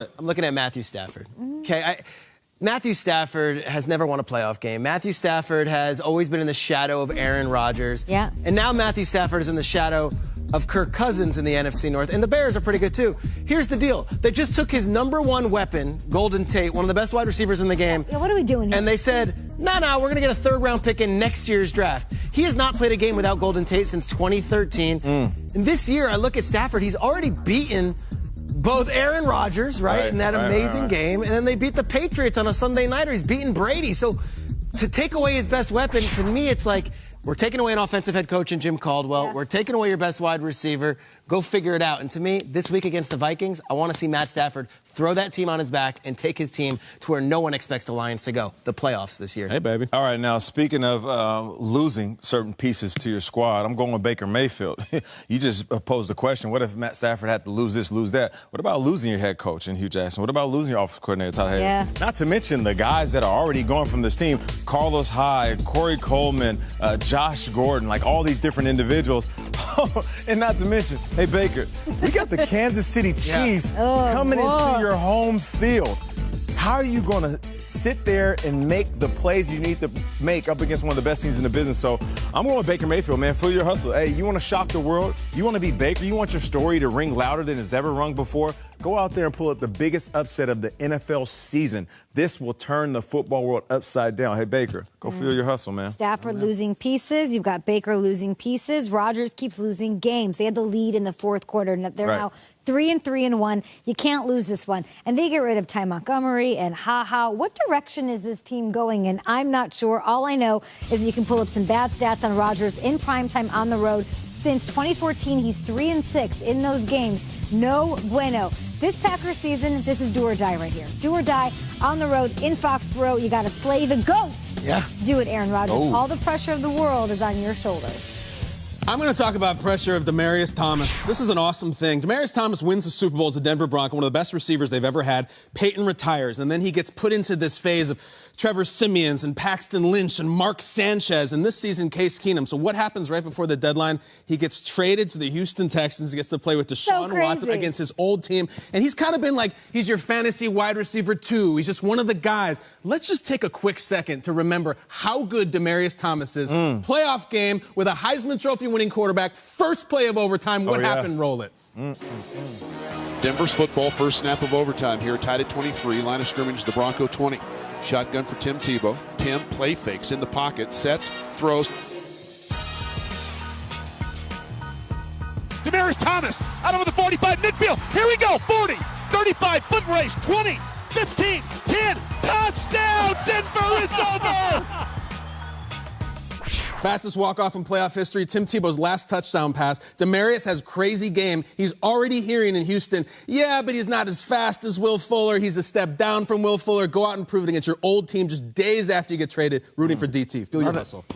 I'm looking at Matthew Stafford. Okay, Matthew Stafford has never won a playoff game. Matthew Stafford has always been in the shadow of Aaron Rodgers. Yeah. And now Matthew Stafford is in the shadow of Kirk Cousins in the NFC North. And the Bears are pretty good too. Here's the deal. They just took his number one weapon, Golden Tate, one of the best wide receivers in the game. Yeah, what are we doing here? And they said, no, we're going to get a third-round pick in next year's draft. He has not played a game without Golden Tate since 2013. And this year, I look at Stafford, he's already beaten both Aaron Rodgers, right, in that amazing game, and then they beat the Patriots on a Sunday nighter. He's beaten Brady. So to take away his best weapon, to me, it's like we're taking away an offensive head coach in Jim Caldwell. We're taking away your best wide receiver. Go figure it out. And to me, this week against the Vikings, I want to see Matt Stafford throw that team on his back and take his team to where no one expects the Lions to go, the playoffs this year. Hey, baby. All right, now, speaking of losing certain pieces to your squad, I'm going with Baker Mayfield. You just posed the question, what if Matt Stafford had to lose this, lose that? What about losing your head coach in Hugh Jackson? What about losing your offensive coordinator, Todd Haley? Yeah. Not to mention the guys that are already going from this team, Carlos Hyde, Corey Coleman, Josh Gordon, like all these different individuals. And not to mention, hey, Baker, we got the Kansas City Chiefs coming into your home field. How are you going to sit there and make the plays you need to make up against one of the best teams in the business? So I'm going with Baker Mayfield, man. Feel your hustle. Hey, you want to shock the world? You want to be Baker? You want your story to ring louder than it's ever rung before? Go out there and pull up the biggest upset of the NFL season. This will turn the football world upside down. Hey, Baker, go feel your hustle, man. Stafford losing pieces. You've got Baker losing pieces. Rodgers keeps losing games. They had the lead in the fourth quarter, and they're now 3-3-1. You can't lose this one. And they get rid of Ty Montgomery and Ha-Ha. What direction is this team going in? I'm not sure. All I know is you can pull up some bad stats on Rodgers in primetime on the road. Since 2014, he's 3-6 in those games. No bueno. This Packers season, this is do or die right here. Do or die on the road in Foxborough. You got to slay the GOAT. Yeah. Do it, Aaron Rodgers. All the pressure of the world is on your shoulders. I'm going to talk about pressure of Demaryius Thomas. This is an awesome thing. Demaryius Thomas wins the Super Bowl as a Denver Bronco, one of the best receivers they've ever had. Peyton retires, and then he gets put into this phase of Trevor Siemian and Paxton Lynch and Mark Sanchez, and this season, Case Keenum. So what happens right before the deadline? He gets traded to the Houston Texans. He gets to play with Deshaun Watson against his old team. And he's kind of been like, he's your fantasy wide receiver too. He's just one of the guys. Let's just take a quick second to remember how good Demaryius Thomas is. Playoff game with a Heisman Trophy winning quarterback. First play of overtime. What happened? Roll it. Denver's football, first snap of overtime here, tied at 23. Line of scrimmage, the Bronco 20. Shotgun for Tim Tebow. Tim play fakes in the pocket, sets, throws. Demaryius Thomas out over the 45 midfield. Here we go. 40, 35, foot race, 20, 15, 10. Touchdown! Denver is over! Fastest walk-off in playoff history, Tim Tebow's last touchdown pass. Demaryius has crazy game. He's already hearing in Houston, yeah, but he's not as fast as Will Fuller. He's a step down from Will Fuller. Go out and prove it against your old team just days after you get traded, rooting for DT. Feel your hustle.